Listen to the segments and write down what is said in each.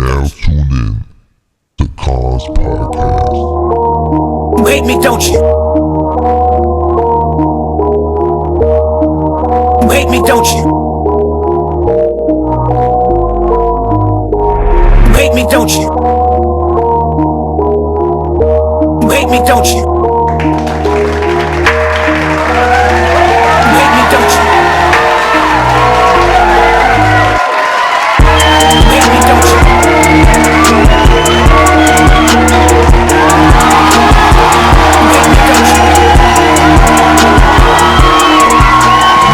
now tune in to Kons podcast. You hate me, don't you? You hate me, don't you? You hate me, don't you? You hate me, don't you? You hate me, don't you? You hate me, don't you?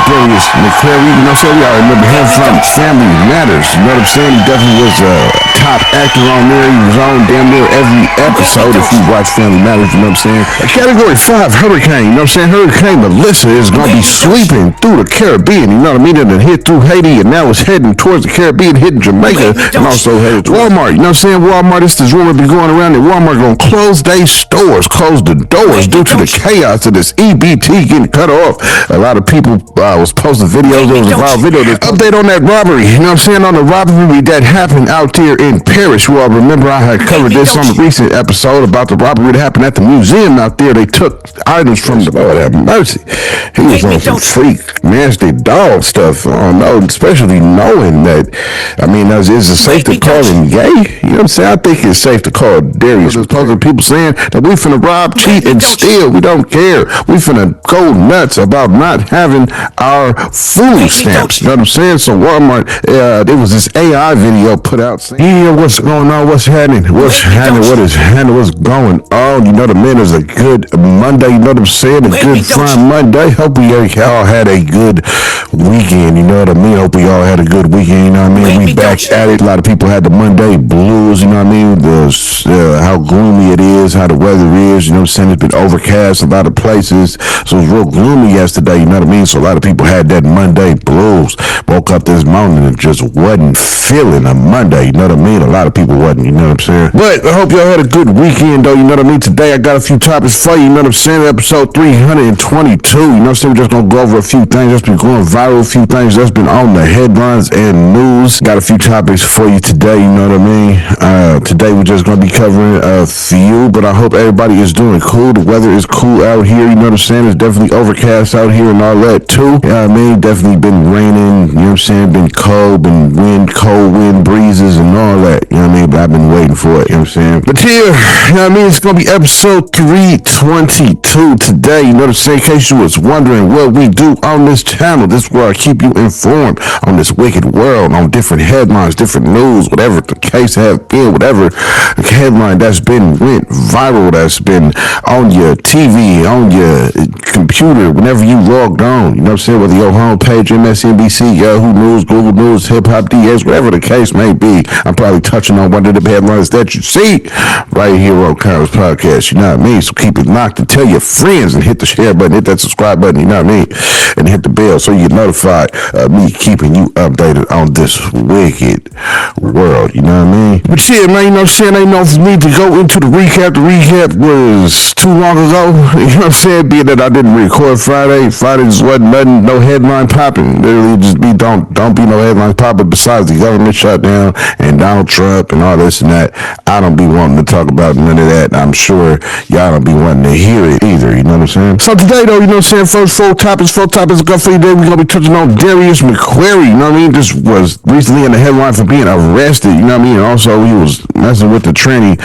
Darius, McCrary, you know what I'm saying? We all remember him from Family Matters. You know what I'm saying? He definitely was a top actor on there. He was on damn near every episode if you watch Family Matters, you know what I'm saying? Category 5, Hurricane, you know what I'm saying? Hurricane Melissa is going to be sweeping through the Caribbean, you know what I mean? And it hit through Haiti and now it's heading towards the Caribbean, hitting Jamaica, and also headed to Wal Mart, you know what I'm saying? Walmart, this rumor be going around that Walmart going to close their stores, close the doors due to the chaos of this EBT getting cut off. A lot of people was posting videos, there was a viral video. Update on that robbery, you know what I'm saying? On the robbery that happened out there in Paris. You all remember I had covered this on a recent episode about the robbery that happened at the museum out there. They took items from the Lord have mercy. He was on some freak, nasty dog stuff. I don't know, especially knowing that, I mean, is it safe to call him gay? You know what I'm saying? I think it's safe to call Darius. There's people saying that we finna rob, cheat, and steal. We don't care. We finna go nuts about not having our food stamps. You know what I'm saying? So Walmart, there was this AI video put out saying, yeah, what's going on? What's happening? What's going on? You know, the man is a good Monday. You know what I'm saying? A good fine Monday. Hope we all had a good weekend. You know what I mean? Hope we all had a good weekend. You know what I mean? We back at it. A lot of people had the Monday blues. You know what I mean? How gloomy it is, how the weather is. You know what I'm saying? It's been overcast a lot of places. So it was real gloomy yesterday. You know what I mean? So a lot of people had that Monday blues. Woke up this morning and just wasn't feeling a Monday. You know what I mean? A lot of people wasn't. You know what I'm saying? But I hope y'all had a good weekend, though. You know what I mean? Today I got a few topics for you. You know what I'm saying? Episode 322. You know what I'm saying? We're just gonna go over a few things that's been going viral, a few things that's been on the headlines and news. Got a few topics for you today. You know what I mean? Today we're just gonna be covering a few, but I hope everybody is doing cool. The weather is cool out here. You know what I'm saying? It's definitely overcast out here and all that too. You know what I mean? Definitely been raining. You know what I'm saying? Been cold, been cold wind breezes and all that. You know what I mean? But I've been waiting for it. You know what I'm saying? But here, you know what I mean? It's gonna be episode 322 today. You know what I'm saying? In case you was wondering what we do on this channel, this is where I keep you informed on this wicked world, on different headlines, different news, whatever the case have been, whatever headline that's been went viral, that's been on your TV, on your computer, whenever you logged on. You know what I'm saying? Whether your homepage, MSNBC, Yahoo News, Google News, Hip Hop DX, whatever the case may be, I'm probably touching on one of the headlines that you see right here on Kons Podcast. You know what I mean? So keep it locked and tell your friends and hit the share button, hit that subscribe button, you know what I mean? And hit the bell so you get notified of me keeping you updated on this wicked world. You know what I mean? But yeah, man, you know what I'm saying? Ain't no need to go into the recap. The recap was too long ago. You know what I'm saying? Being that I didn't record Friday. Friday just wasn't nothing, no headline popping. Literally just don't be no headlines popping besides the government shutdown and Donald Trump and all this and that. I don't be wanting to talk about none of that. I'm sure y'all don't be wanting to hear it either. You know what I'm saying? So today though, you know what I'm saying? First four topics go for you today. We're going to be touching on Darius McCrary. You know what I mean? This was recently in the headline for being arrested. You know what I mean? And also he was messing with the tranny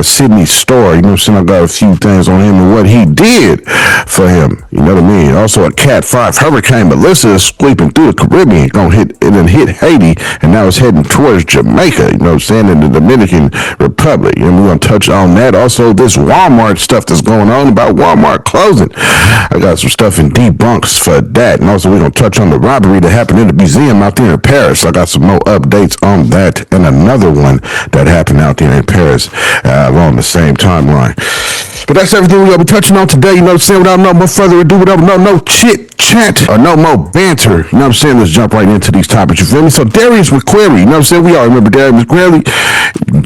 Sydney store. You know what I'm saying? I got a few things on him and what he did for him. You know what I mean? Also a Cat 5 Hurricane Melissa is sweeping through the Carribean. Gonna hit Haiti and now it's heading towards Jamaica. You know what I'm saying? In the Dominican Republic. And we're going to touch on that. Also this Walmart stuff that's going on about Walmart closing. I got some stuff in debunks for that. And also we're going to touch on the robbery that happened in the museum out there in Paris. I got some more updates on that and another one that happened out there in Paris along the same timeline. But that's everything we're going to be touching on today. You know what I'm saying? Without no more further ado, without no chit chat or no more banter. You know what I'm saying? Let's jump right into these topics. You feel me? So Darius McCrary, you know what I'm saying? We all remember Darius McCrary.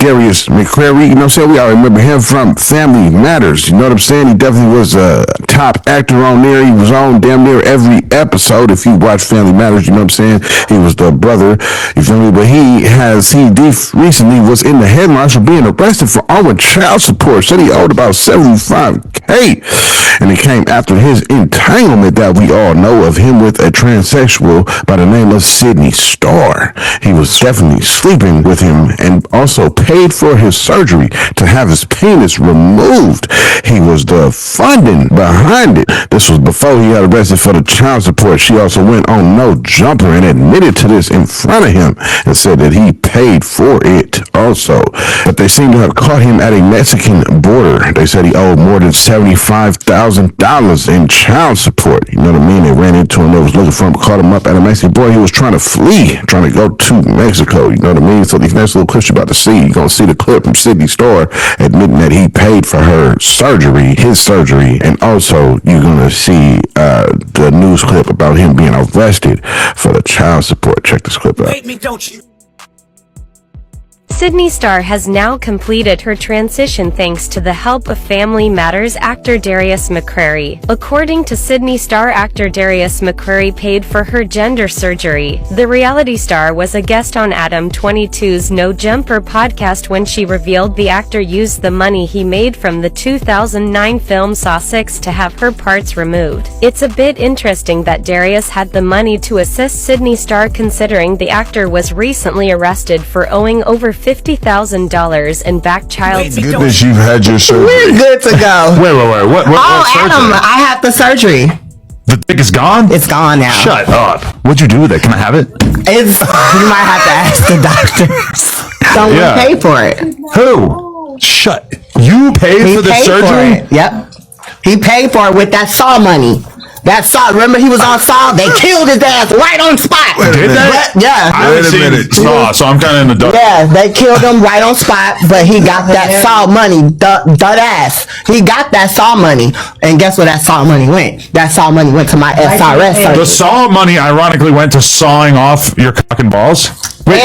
Darius McCrary, you know what I'm saying? We all remember him from Family Matters, you know what I'm saying? He definitely was a top actor on there. He was on damn near every episode. If you watch Family Matters, you know what I'm saying? He was the brother, you feel me? But he recently was in the headlines for being arrested for owing child support. Said he owed about $75K. And it came after his entanglement that we all know of him with a transsexual by the name of Sydney Starr. He was definitely sleeping with him and also paid for his surgery to have his penis removed. He was the funding behind it. This was before he got arrested for the child support. She also went on No Jumper and admitted to this in front of him and said that he paid for it also. But they seem to have caught him at a Mexican border. They said he owed more than $75,000 in child support. You know what I mean? They ran into him. They was looking for him, caught him up at a Mexican border. He was trying to flee, trying to go to Mexico. You know what I mean? So these next little clips you're about to see, you're going to see the clip from Sydney Starr admitting that he paid for her surgery, his surgery, and also you're going to see the news clip about him being arrested for the child support. Check this clip out. Hate me, don't you? Sydney Starr has now completed her transition thanks to the help of Family Matters actor Darius McCrary. According to Sydney Starr, actor Darius McCrary paid for her gender surgery. The reality star was a guest on Ep.322's No Jumper podcast when she revealed the actor used the money he made from the 2009 film Saw 6 to have her parts removed. It's a bit interesting that Darius had the money to assist Sydney Starr, considering the actor was recently arrested for owing over $50,000 in back child support. Goodness, you've had your surgery. We're good to go. Wait. What Adam, surgery? I had the surgery. The dick is gone? It's gone now. Shut up. What'd you do with it? Can I have it? You might have to ask the doctors. Someone paid for it. Who? Shut. You paid for the surgery? For it. Yep. He paid for it with that Saw money. That Saw, remember he was on Saw? They killed his ass right on spot. Did they? Yeah. I haven't seen Saw, so I'm kind of in the dark. Yeah, they killed him right on spot, but he got that Saw money, dud ass. He got that Saw money, and guess where that Saw money went? That Saw money went to my SRS surgery. The Saw money ironically went to sawing off your cock and balls? Wait,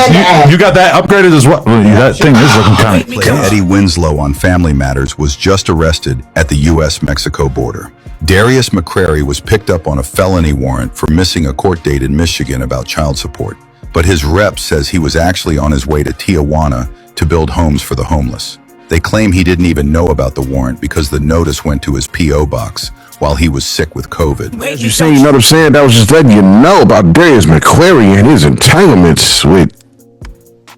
you got that upgraded as well? That thing is looking kind of... Eddie Winslow on Family Matters was just arrested at the U.S.-Mexico border. Darius McCrary was picked up on a felony warrant for missing a court date in Michigan about child support, but his rep says he was actually on his way to Tijuana to build homes for the homeless. They claim he didn't even know about the warrant because the notice went to his P.O. box while he was sick with COVID. As you say, you know what I'm saying? That was just letting you know about Darius McCrary and his entanglements with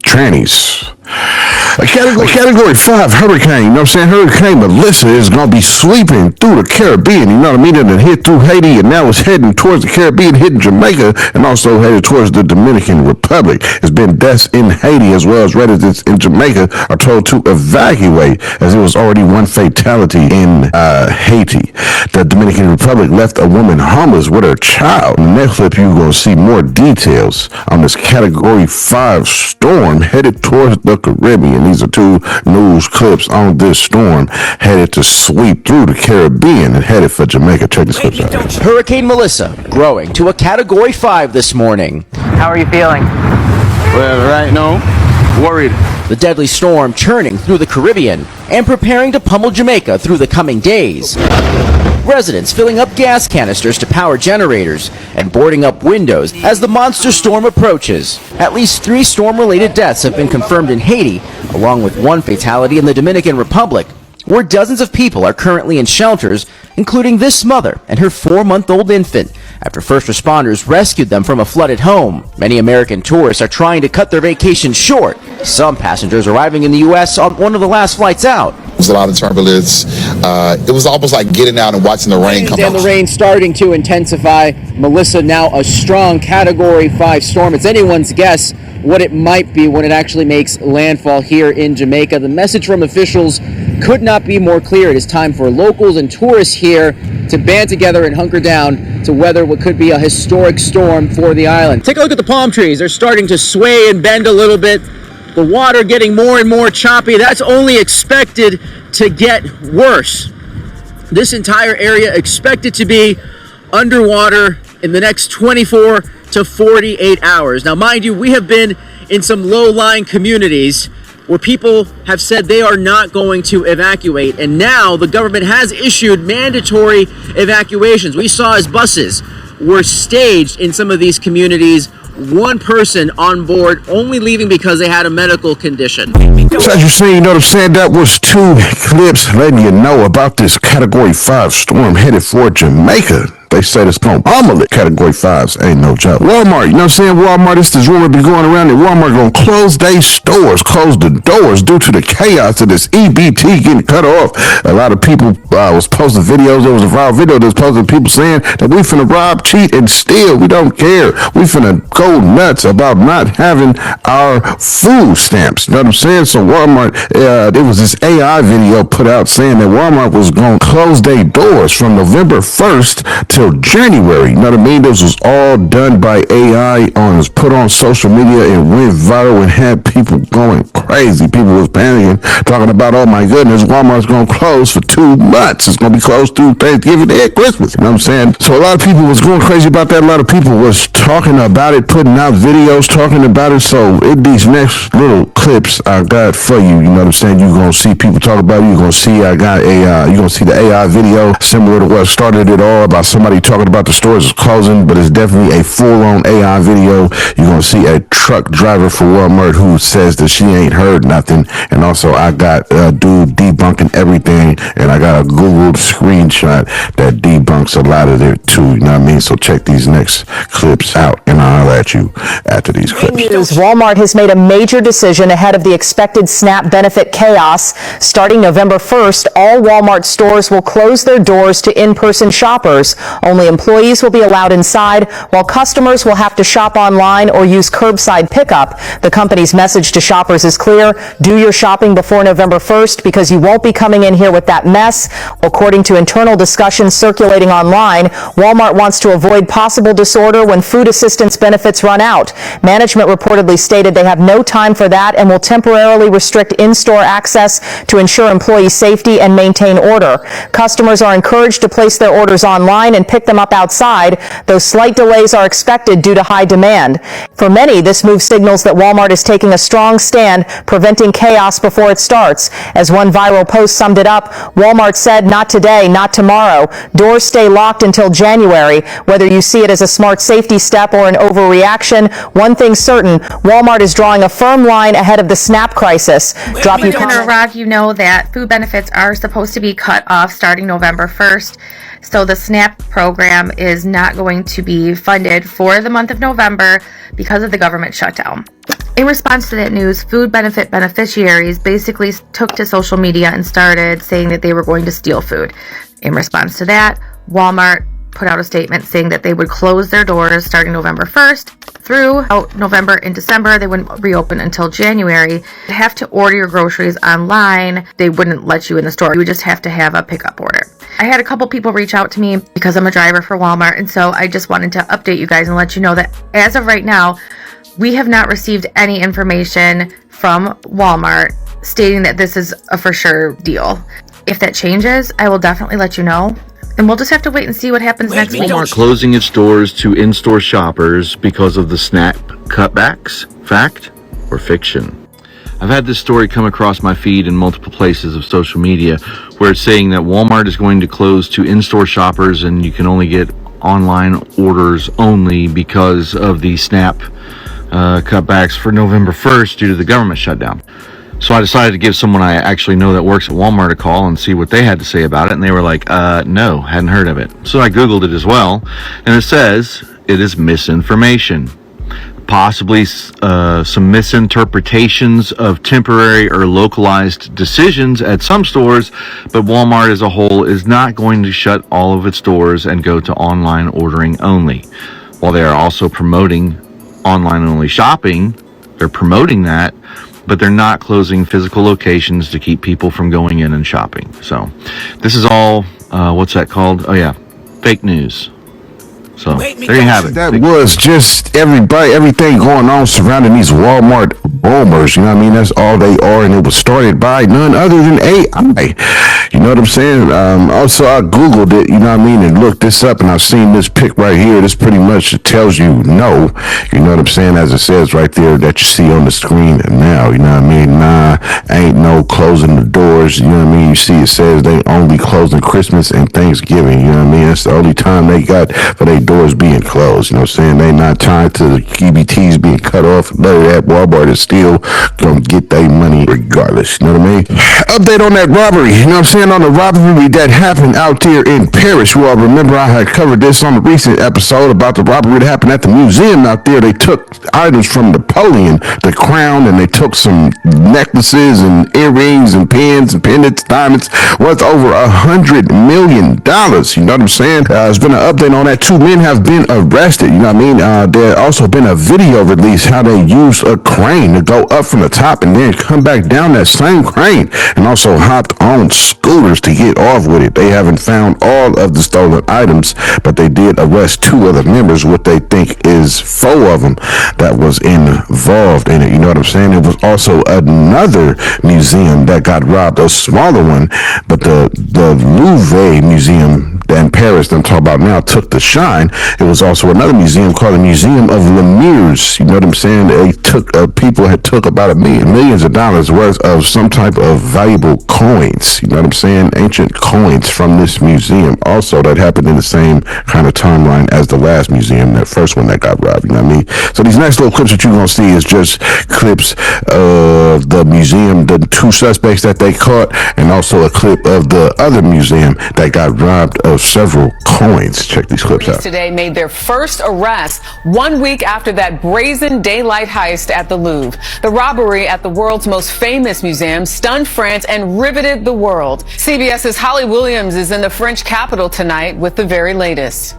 trannies. A category 5 hurricane, you know what I'm saying? Hurricane Melissa is going to be sweeping through the Caribbean, you know what I mean? And it hit through Haiti and now it's heading towards the Caribbean, hitting Jamaica and also headed towards the Dominican Republic. There's been deaths in Haiti as well as residents in Jamaica are told to evacuate as there was already one fatality in Haiti. The Dominican Republic left a woman homeless with her child. In the next clip, you're going to see more details on this category 5 storm headed towards the Caribbean. These are two news clips on this storm headed to sweep through the Caribbean and headed for Jamaica. Check this clip out. Hurricane Melissa growing to a category 5 this morning. How are you feeling? Well, right now, worried. The deadly storm churning through the Caribbean and preparing to pummel Jamaica through the coming days. Residents filling up gas canisters to power generators and boarding up windows as the monster storm approaches. At least 3 storm-related deaths have been confirmed in Haiti, along with 1 fatality in the Dominican Republic, where dozens of people are currently in shelters, including this mother and her 4-month-old infant, after first responders rescued them from a flooded home. Many American tourists are trying to cut their vacation short. Some passengers arriving in the U.S. on one of the last flights out. There was a lot of turbulence. It was almost like getting out and watching the rain come And the rain starting to intensify. Melissa now a strong Category 5 storm. It's anyone's guess what it might be when it actually makes landfall here in Jamaica. The message from officials could not be more clear. It is time for locals and tourists here to band together and hunker down to weather what could be a historic storm for the island. Take a look at the palm trees. They're starting to sway and bend a little bit. The water getting more and more choppy. That's only expected to get worse. This entire area expected to be underwater in the next 24 to 48 hours. Now, mind you, we have been in some low-lying communities where people have said they are not going to evacuate, and now the government has issued mandatory evacuations. We saw as buses were staged in some of these communities, one person on board only leaving because they had a medical condition. So as you see, you know what I'm saying? That was 2 clips letting you know about this Category 5 storm headed for Jamaica. They said it's going to omelet. Category 5s ain't no joke. Walmart, you know what I'm saying? Walmart, this rumor been going around that Walmart going to close their stores, close the doors due to the chaos of this EBT getting cut off. A lot of people was posting videos. There was a viral video that was posting people saying that we finna rob, cheat, and steal. We don't care. We finna go nuts about not having our food stamps. You know what I'm saying? So Walmart, there was this AI video put out saying that Walmart was going to close their doors from November 1st to January. You know what I mean? This was all done by AI was put on social media and went viral and had people going crazy. People was panicking, talking about, oh my goodness, Walmart's going to close for 2 months. It's going to be closed through Thanksgiving and Christmas. You know what I'm saying? So a lot of people was going crazy about that. A lot of people was talking about it, putting out videos, talking about it. So in these next little clips I got for you, you know what I'm saying? You're going to see people talk about it. You're going to see you're going to see the AI video similar to what started it all about somebody talking about the stores is closing, but it's definitely a full-on AI video. You're going to see a truck driver for Walmart who says that she ain't heard nothing. And also I got a dude debunking everything, and I got a Googled screenshot that debunks a lot of it too. You know what I mean? So check these next clips out, and I'll at you after these clips. News, Walmart has made a major decision ahead of the expected SNAP benefit chaos. Starting November 1st, all Walmart stores will close their doors to in-person shoppers. Only employees will be allowed inside, while customers will have to shop online or use curbside pickup. The company's message to shoppers is clear: do your shopping before November 1st because you won't be coming in here with that mess. According to internal discussions circulating online, Walmart wants to avoid possible disorder when food assistance benefits run out. Management reportedly stated they have no time for that and will temporarily restrict in-store access to ensure employee safety and maintain order. Customers are encouraged to place their orders online and pick them up outside, though slight delays are expected due to high demand. For many, this move signals that Walmart is taking a strong stand, preventing chaos before it starts. As one viral post summed it up, Walmart said, "Not today, not tomorrow. Doors stay locked until January." Whether you see it as a smart safety step or an overreaction, one thing's certain: Walmart is drawing a firm line ahead of the SNAP crisis. Drop your Governor Rod, you know that food benefits are supposed to be cut off starting November 1st. So the SNAP program is not going to be funded for the month of November because of the government shutdown. In response to that news, food benefit beneficiaries basically took to social media and started saying that they were going to steal food. In response to that, Walmart put out a statement saying that they would close their doors starting November 1st through November and December. They wouldn't reopen until January. You'd have to order your groceries online. They wouldn't let you in the store. You would just have to have a pickup order. I had a couple people reach out to me because I'm a driver for Walmart, and so I just wanted to update you guys and let you know that as of right now, we have not received any information from Walmart stating that this is a for sure deal. If that changes, I will definitely let you know. And we'll just have to wait and see what happens next week. Walmart closing its doors to in-store shoppers because of the SNAP cutbacks. Fact or fiction? I've had this story come across my feed in multiple places of social media where it's saying that Walmart is going to close to in-store shoppers and you can only get online orders only because of the SNAP cutbacks for November 1st due to the government shutdown. So I decided to give someone I actually know that works at Walmart a call and see what they had to say about it. And they were like, no, hadn't heard of it. So I Googled it as well. And it says it is misinformation. Possibly some misinterpretations of temporary or localized decisions at some stores, but Walmart as a whole is not going to shut all of its doors and go to online ordering only. While they are also promoting online only shopping, they're promoting that, but they're not closing physical locations to keep people from going in and shopping. So this is all, what's that called? Oh yeah, fake news. So there you have it. That was just everything going on surrounding these Walmart boomers. You know what I mean? That's all they are, and it was started by none other than AI. You know what I'm saying? Also, I Googled it, you know what I mean, and looked this up, and I've seen this pic right here. This pretty much tells you no. You know what I'm saying? As it says right there that you see on the screen now. You know what I mean? Nah, stores, you know what I mean, you see it says they only closing Christmas and Thanksgiving, you know what I mean? That's the only time they got for their doors being closed, you know what I'm saying? They not tied to the EBTs being cut off. None of that. Walmart is still gonna get their money regardless, you know what I mean? Update on that robbery, you know what I'm saying? On the robbery that happened out there in Paris. You all remember I had covered this on the recent episode about the robbery that happened at the museum out there. They took items from Napoleon, the crown, and they took some necklaces and earrings and pins and pendants, diamonds, worth over $100 million. You know what I'm saying? There's been an update on that. 2 men have been arrested. You know what I mean? There also been a video released how they used a crane to go up from the top and then come back down that same crane, and also hopped on scooters to get off with it. They haven't found all of the stolen items, but they did arrest 2 other members, what they think is 4 of them that was involved in it. You know what I'm saying? It was also another museum that got robbed, a smaller one, but the Louvre Museum in Paris that I'm talking about now took the shine. It was also another museum called the Museum of Lemires. You know what I'm saying? They took people had took about millions of dollars worth of some type of valuable coins. You know what I'm saying? Ancient coins from this museum. Also, that happened in the same kind of timeline as the last museum, that first one that got robbed. You know what I mean? So these next little clips that you're gonna see is just clips of the museum, the 2 suspects that they caught, and also a clip of the other museum that got robbed of several coins. Check these clips out. Today made their first arrest 1 week after that brazen daylight heist at the Louvre. The robbery at the world's most famous museum stunned France and riveted the world. CBS's Holly Williams is in the French capital tonight with the very latest.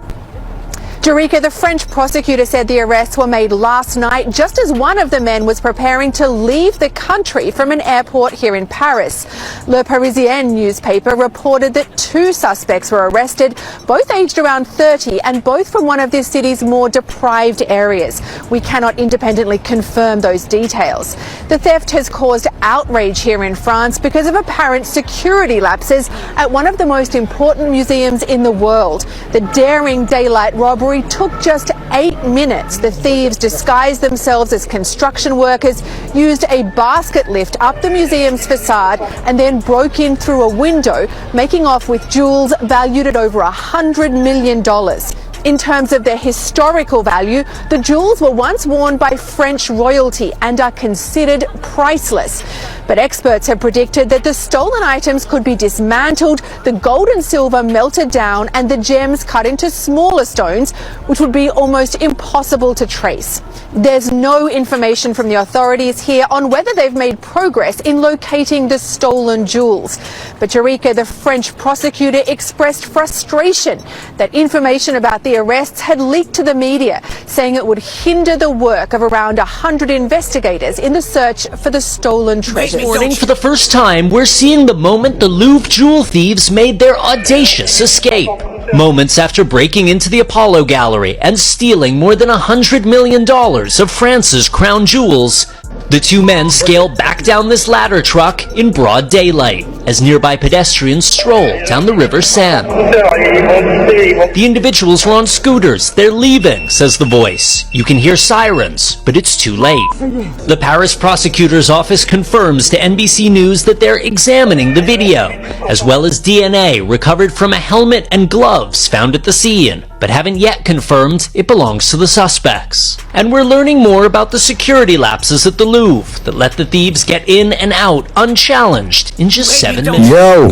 Jarika, the French prosecutor said the arrests were made last night just as one of the men was preparing to leave the country from an airport here in Paris. Le Parisien newspaper reported that 2 suspects were arrested, both aged around 30 and both from one of this city's more deprived areas. We cannot independently confirm those details. The theft has caused outrage here in France because of apparent security lapses at one of the most important museums in the world. The daring daylight robbery took just 8 minutes. The thieves disguised themselves as construction workers, used a basket lift up the museum's facade, and then broke in through a window, making off with jewels valued at over $100 million. In terms of their historical value, the jewels were once worn by French royalty and are considered priceless. But experts have predicted that the stolen items could be dismantled, the gold and silver melted down, and the gems cut into smaller stones, which would be almost impossible to trace. There's no information from the authorities here on whether they've made progress in locating the stolen jewels. But Jarika, the French prosecutor, expressed frustration that information about the arrests had leaked to the media, saying it would hinder the work of around 100 investigators in the search for the stolen treasures. This morning, for the first time, we're seeing the moment the Louvre jewel thieves made their audacious escape. Moments after breaking into the Apollo Gallery and stealing more than $100 million of France's crown jewels, the 2 men scale back down this ladder truck in broad daylight as nearby pedestrians stroll down the River Seine. The individuals were on scooters. They're leaving, says the voice. You can hear sirens, but it's too late. The Paris prosecutor's office confirms to NBC News that they're examining the video, as well as DNA recovered from a helmet and gloves found at the scene, but haven't yet confirmed it belongs to the suspects. And we're learning more about the security lapses at the Louvre that let the thieves get in and out unchallenged in just 7 minutes. Yo,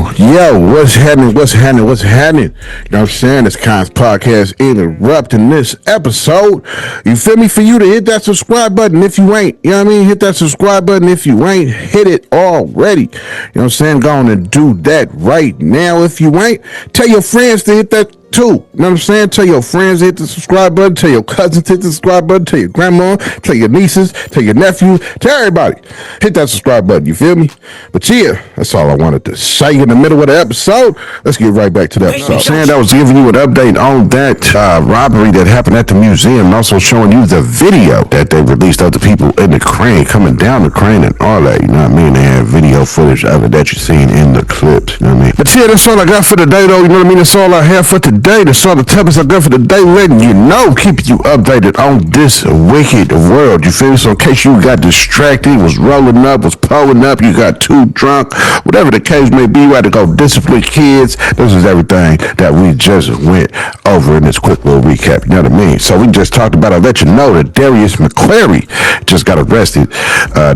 what's happening? You know what I'm saying? It's Kons Podcast interrupting this episode. You feel me? For you to hit that subscribe button if you ain't. You know what I mean? Hit that subscribe button if you ain't hit it already. You know what I'm saying? Go on and do that right now if you ain't. Tell your friends to hit that too. You know what I'm saying? Tell your friends to hit the subscribe button. Tell your cousins to hit the subscribe button. Tell your grandma. Tell your nieces. Tell your nephews. Tell everybody. Hit that subscribe button. You feel me? But yeah, that's all I wanted to say in the middle of the episode. Let's get right back to the episode. Saying I was giving you an update on that robbery that happened at the museum, and also showing you the video that they released of the people in the crane coming down the crane and all that. You know what I mean? They have video footage of it that you've seen in the clips, you know what I mean? But yeah, that's all I got for today, though, you know what I mean? That's all I have for today. That's all the topics I got for today, letting you know, keeping you updated on this wicked world, you feel me? So in case you got distracted, was rolling up, was pulling up, you got too drunk, whatever the case may be, you had to go discipline kids. This is everything that we just went over in this quick little recap, you know what I mean? So we just talked about, I'll let you know that Darius McCrary just got arrested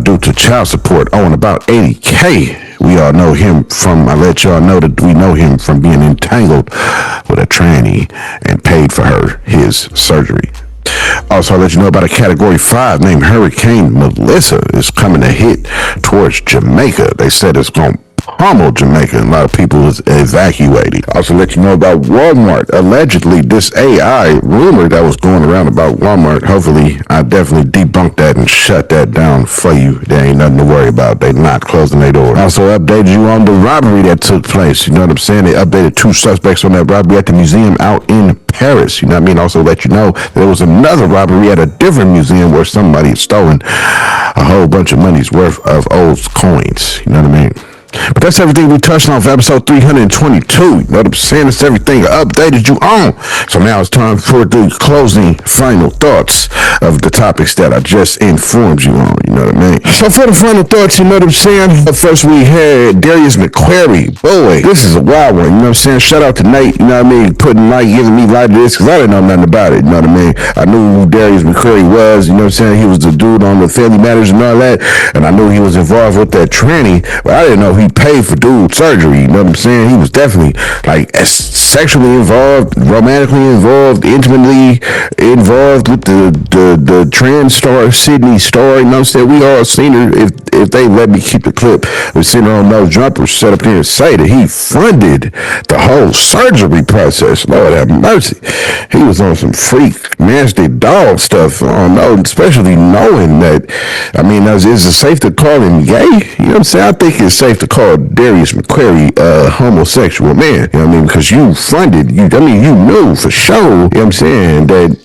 due to child support owing about $80K. We all know him from, I let y'all know that we know him from being entangled with a tranny and paid for his surgery. Also, I'll let you know about a Category 5 named Hurricane Melissa is coming to hit towards Jamaica. They said it's going to pummel Jamaica, and a lot of people is evacuating. Also let you know about Wal Mart. Allegedly, this AI rumor that was going around about Walmart, hopefully I definitely debunked that and shut that down for you. There ain't nothing to worry about. They not closing their door. Also updated you on the robbery that took place. You know what I'm saying? They updated 2 suspects on that robbery at the museum out in Paris. You know what I mean? Also let you know there was another robbery at a different museum where somebody had stolen a whole bunch of money's worth of old coins. You know what I mean? But that's everything we touched on for episode 322. You know what I'm saying? It's everything I updated you on. So now it's time for the closing final thoughts of the topics that I just informed you on. You know what I mean? So for the final thoughts, you know what I'm saying? First we had Darius McCrary. Boy, this is a wild one. You know what I'm saying? Shout out to Nate. You know what I mean? Putting light, giving me light to this because I didn't know nothing about it. You know what I mean? I knew who Darius McCrary was. You know what I'm saying? He was the dude on the Family Matters and all that. And I knew he was involved with that tranny. But I didn't know he paid for dude surgery. You know what I'm saying? He was definitely like sexually involved, romantically involved, intimately involved with the trans star Sydney Star. You know what I'm saying? We all seen her. If they let me keep the clip, we seen her on No Jumper set up there and say that he funded the whole surgery process. Lord have mercy. He was on some freak nasty dog stuff. I don't know, especially knowing that, I mean, is it safe to call him gay? You know what I'm saying? I think it's safe to call Darius McCrary a homosexual man. You know what I mean? Because you funded, you knew for sure, you know what I'm saying, that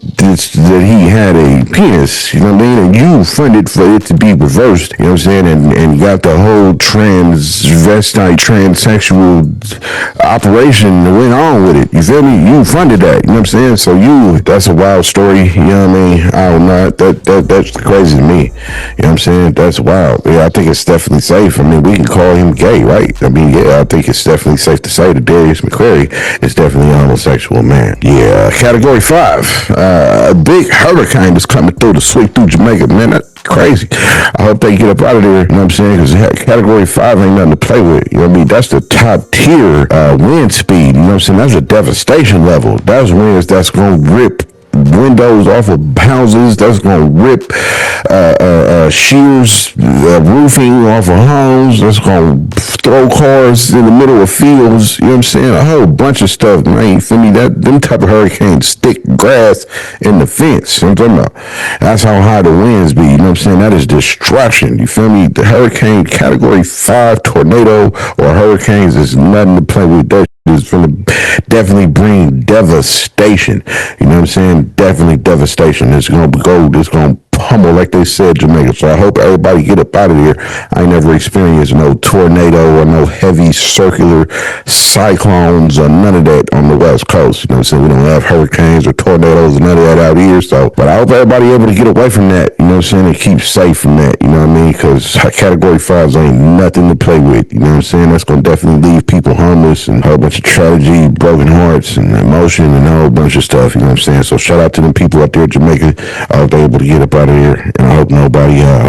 he had a penis, you know what I mean? And you funded for it to be reversed, you know what I'm saying? And got the whole transvestite, transsexual operation that went on with it. You feel me? You funded that, you know what I'm saying? So that's a wild story, you know what I mean? I don't know. That's crazy to me. You know what I'm saying? That's wild. Yeah, I think it's definitely safe. I mean, we can call him gay, right? I mean, yeah, I think it's definitely safe to say that Darius McCrary is definitely a homosexual man. Yeah, Category 5. A big hurricane is coming through to sweep through Jamaica, man. That's crazy. I hope they get up out of there, you know what I'm saying? Because Category 5 ain't nothing to play with. You know what I mean? That's the top tier wind speed. You know what I'm saying? That's a devastation level. That's winds that's going to rip windows off of houses, that's going to rip shears, roofing off of homes, that's going to throw cars in the middle of fields, you know what I'm saying? A whole bunch of stuff, man. You feel me? Them type of hurricanes stick grass in the fence. You know what I'm talking about? That's how high the winds be, you know what I'm saying? That is destruction. You feel me? The hurricane Category 5 tornado or hurricanes is nothing to play with. That is going to definitely bring devastation. You know what I'm saying? Definitely devastation. It's going to go, it's going to pummel, like they said, Jamaica. So I hope everybody get up out of here. I ain't never experienced no tornado or no heavy circular cyclones or none of that on the West Coast. You know what I'm saying? We don't have hurricanes or tornadoes or none of that out here. So, but I hope everybody able to get away from that. You know what I'm saying? And keep safe from that. You know what I mean? Because Category 5s ain't nothing to play with. You know what I'm saying? That's going to definitely leave people homeless and a whole bunch of tragedy, broken hearts and emotion and a whole bunch of stuff. You know what I'm saying? So shout out to them people out there in Jamaica. I hope they're able to get up out of here, and I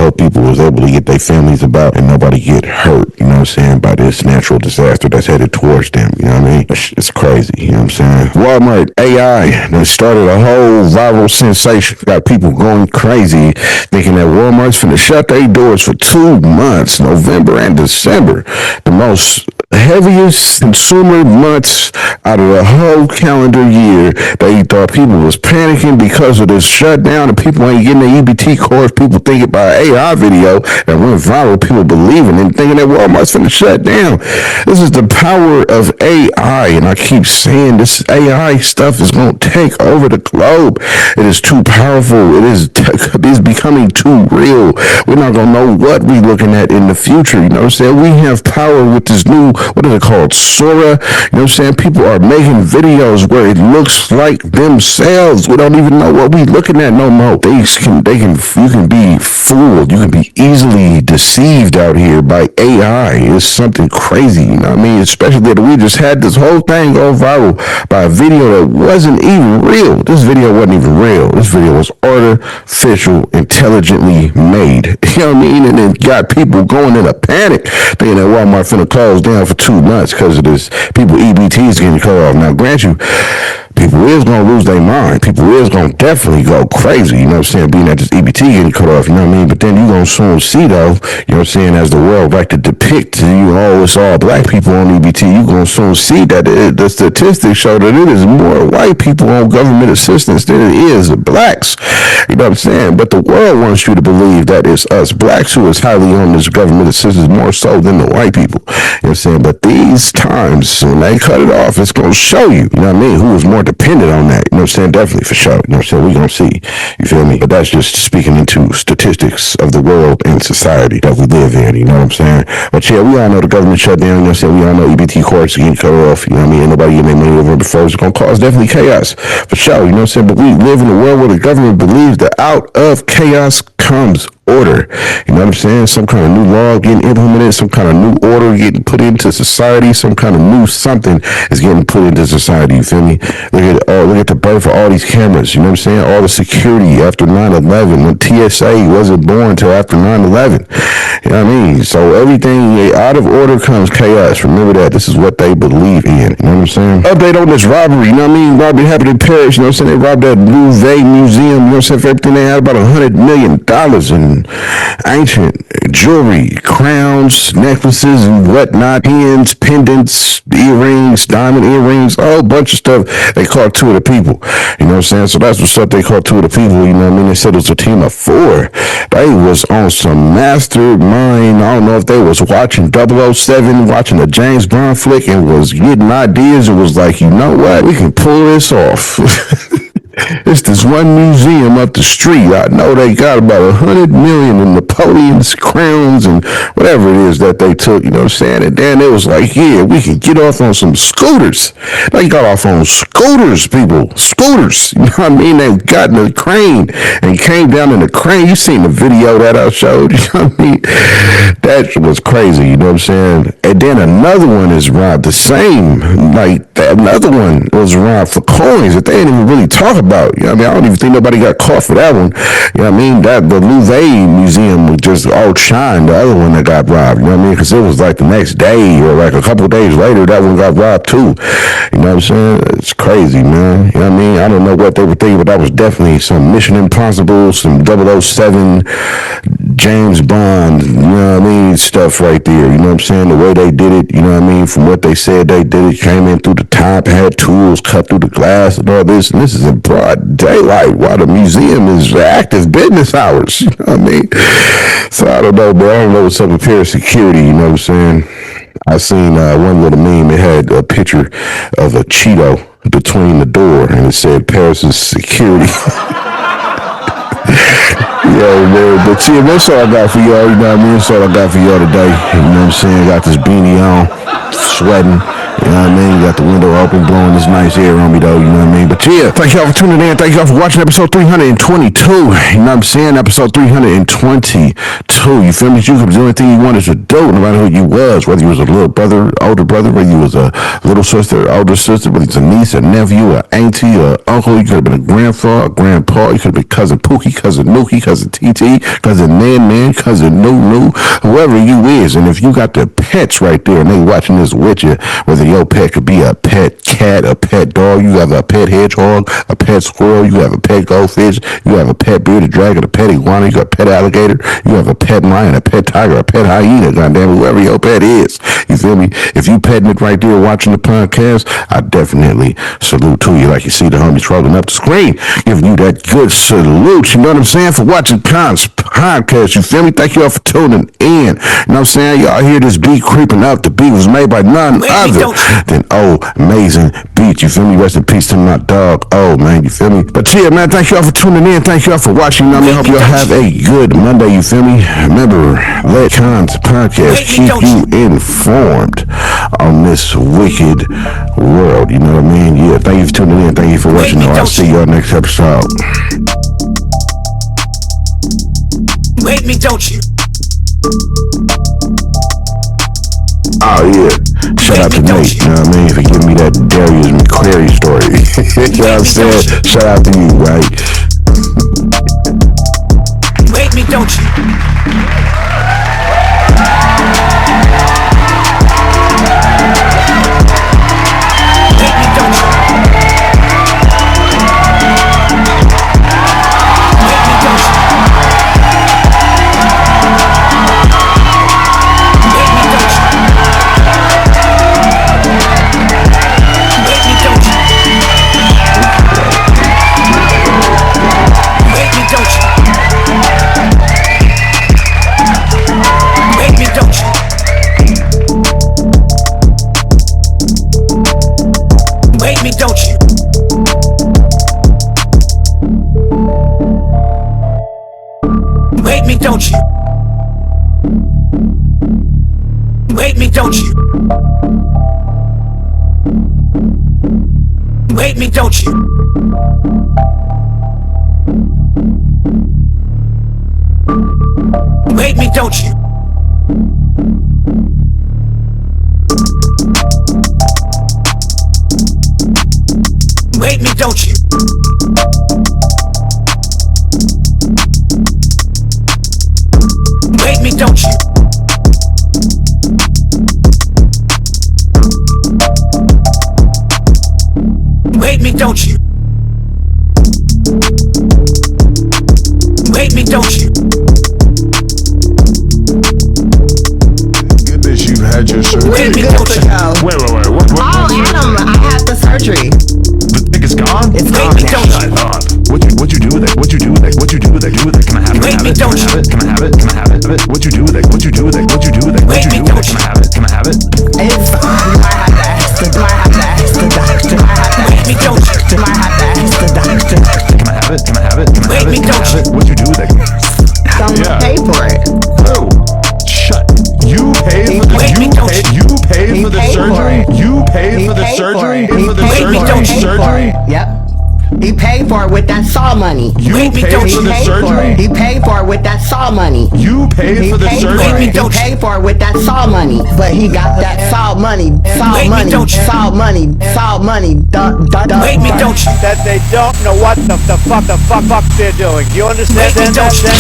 hope people was able to get their families about and nobody get hurt, you know what I'm saying, by this natural disaster that's headed towards them. You know what I mean? It's crazy, you know what I'm saying? Wal Mart AI that started a whole viral sensation, got people going crazy thinking that Walmart's finna shut their doors for 2 months, November and December, the most heaviest consumer months out of the whole calendar year. They thought people was panicking because of this shutdown and people ain't getting their EBT cards. People thinking about an AI video that went viral, people believing and thinking that Walmart's finna shut down. This is the power of AI, and I keep saying this AI stuff is going to take over the globe. It is too powerful. It is becoming too real. We're not going to know what we're looking at in the future. You know what I'm saying? We have power with this new what is it called? Sora. You know what I'm saying? People are making videos where it looks like themselves. We don't even know what we looking at no more. You can be fooled. You can be easily deceived out here by AI. It's something crazy, you know what I mean? Especially that we just had this whole thing go viral by a video that wasn't even real. This video wasn't even real. This video was artificial, intelligently made. You know what I mean? And it got people going in a panic, thinking that Wal Mart finna close down for 2 months because of this. People EBTs getting cut off. Now, grant you, people is gonna lose their mind. People is gonna definitely go crazy, you know what I'm saying, being that this EBT getting cut off, you know what I mean? But then you gonna soon see though, you know what I'm saying, as the world like to depict, it's all black people on EBT, you gonna soon see that the statistics show that it is more white people on government assistance than it is blacks, you know what I'm saying? But the world wants you to believe that it's us blacks who is highly on this government assistance more so than the white people, you know what I'm saying? But these times, when they cut it off, it's gonna show you, you know what I mean, who is more dependent on that, you know what I'm saying? Definitely, for sure, you know what I'm saying? We're gonna see, you feel me? But that's just speaking into statistics of the world and society that we live in, you know what I'm saying? But yeah, we all know the government shut down, you know what I'm saying? We all know EBT courts getting cut off, you know what I mean? Ain't nobody getting their money over before. It's gonna cause definitely chaos, for sure, you know what I'm saying? But we live in a world where the government believes that out of chaos comes order, you know what I'm saying? Some kind of new law getting implemented, some kind of new order getting put into society, some kind of new something is getting put into society, you feel me? Look at the birth of all these cameras, you know what I'm saying? All the security after 9/11, when TSA wasn't born until after 9/11, you know what I mean? So everything out of order comes chaos. Remember that. This is what they believe in, you know what I'm saying? Update on this robbery, you know what I mean? Robbery happened in Paris, you know what I'm saying? They robbed that Louvre museum, you know what I'm saying? For everything they had, about $100 million in ancient jewelry, crowns, necklaces, and whatnot, pins, pendants, earrings, diamond earrings, a whole bunch of stuff. They caught 2 of the people, you know what I'm saying? So that's what's up. They caught 2 of the people, you know what I mean? They said it was a team of 4. They was on some mastermind. I don't know if they was watching 007, watching a James Bond flick, and was getting ideas. It was like, you know what? We can pull this off. It's this one museum up the street. I know they got about $100 million in Napoleon's crowns and whatever it is that they took, you know what I'm saying? And then it was like, yeah, we can get off on some scooters. They got off on scooters, people. Scooters. You know what I mean? They got in the crane and came down in the crane. You seen the video that I showed, you know what I mean? That was crazy, you know what I'm saying? And then another one is robbed the same. Like, another one was robbed for coins that they didn't even really talk about. You know what I mean? I don't even think nobody got caught for that one. You know what I mean? That the Louvre museum was just outshined the other one that got robbed. You know what I mean? Because it was like the next day or like a couple of days later, that one got robbed too. You know what I'm saying? It's crazy, man. You know what I mean? I don't know what they were thinking, but that was definitely some Mission Impossible, some 007, James Bond, you know what I mean? Stuff right there. You know what I'm saying? The way they did it, you know what I mean? From what they said they did it, came in through the top, had tools, cut through the glass and all this. And this is in broad daylight while the museum is active business hours. You know what I mean? So I don't know, bro. I don't know what's up with Paris security, you know what I'm saying? I seen one little meme. It had a picture of a Cheeto between the door and it said Paris's security. Yo, man, but see, that's all I got for y'all, you know what I mean? That's all I got for y'all today, you know what I'm saying? Got this beanie on, sweating, you know what I mean? Got the window open, blowing this nice air on me, though, you know what I mean? But yeah, thank y'all for tuning in. Thank y'all for watching episode 322, you know what I'm saying? Episode 322, you feel me? You could do anything you wanted to do, no matter who you was, whether you was a little brother, older brother, whether you was a little sister, older sister, whether it's a niece, a nephew, a auntie, or uncle, you could have been a grandfather, a grandpa, you could have been cousin Pookie, cousin Nookie, cousin TT, cousin Man, cousin Noo, whoever you is. And if you got the pets right there and they watching this with you, whether your pet could be a pet cat, a pet dog, you have a pet hedgehog, a pet squirrel, you have a pet goldfish, you have a pet bearded dragon, a pet iguana, you got a pet alligator, you have a pet lion, a pet tiger, a pet hyena, goddamn, whoever your pet is. You feel me? If you petting it right there watching the podcast, I definitely salute to you. Like you see the homies rolling up the screen, giving you that good salute. You know what I'm saying? For watching Kons podcast. You feel me? Thank you all for tuning in. You know what I'm saying? Y'all hear this beat creeping up. The beat was made by none other than Amazing Beat. You feel me? Rest in peace to my dog. Oh, man. You feel me? But yeah, man, thank you all for tuning in. Thank you all for watching. You know what I mean? Hope y'all have a good Monday. You feel me? Remember, let Kons podcast keep you informed on this wicked world. You know what I mean? Yeah, thank you for tuning in. Thank you for watching. I'll see y'all next episode. You hate me, don't you? Oh yeah, shout out to Nate, you know what I mean, for giving me that Darius McCrary story. You know what I'm saying? Shout out to you, right? You hate me, don't you? Don't you? You hate me, don't you? You hate me, don't you? You hate me, don't you? You hate me, don't you? You hate me, don't you? You hate me, don't you? You hate me, don't you? Goodness, you had your surgery. You hate me, don't you? Wait. What? Oh, Adam, I had the surgery. The thing is gone? It's You hate gone me, now. don't you? Shut up. What you do with it? What you do with it? What you do with it? Do with it? Can I have it? You hate me, Can I don't have you? it? Can I have it? Can I have it? What you do with it? What you do with it? What you do with it? What you do with it? Can I have it? Can I have it? It's, I have to ask the doctor. You hate me, don't you? I have to ask the doctor. Can I have it? Can I have it? Can I Wait, have it? me, Can I don't have you? it? What you do with it? Someone pay for it. Who? Shut. You paid for the Wait, me, don't you paid He for the paid for surgery. it. You paid He for the paid for surgery. it. He For the paid me, for don't it. you? surgery. Yep. He paid for it with that saw money. You Wait, me, paid don't for you? the He paid for surgery. it. He paid for it with that saw money. You paid He for the paid for surgery. it. He don't you? paid for it with that saw money. But he got that saw money. Saw Wait, me, money. don't you? Saw money. Saw money. You hate me, don't you? That they don't know what the fuck they're doing. Do you understand Wait, me, that? don't you?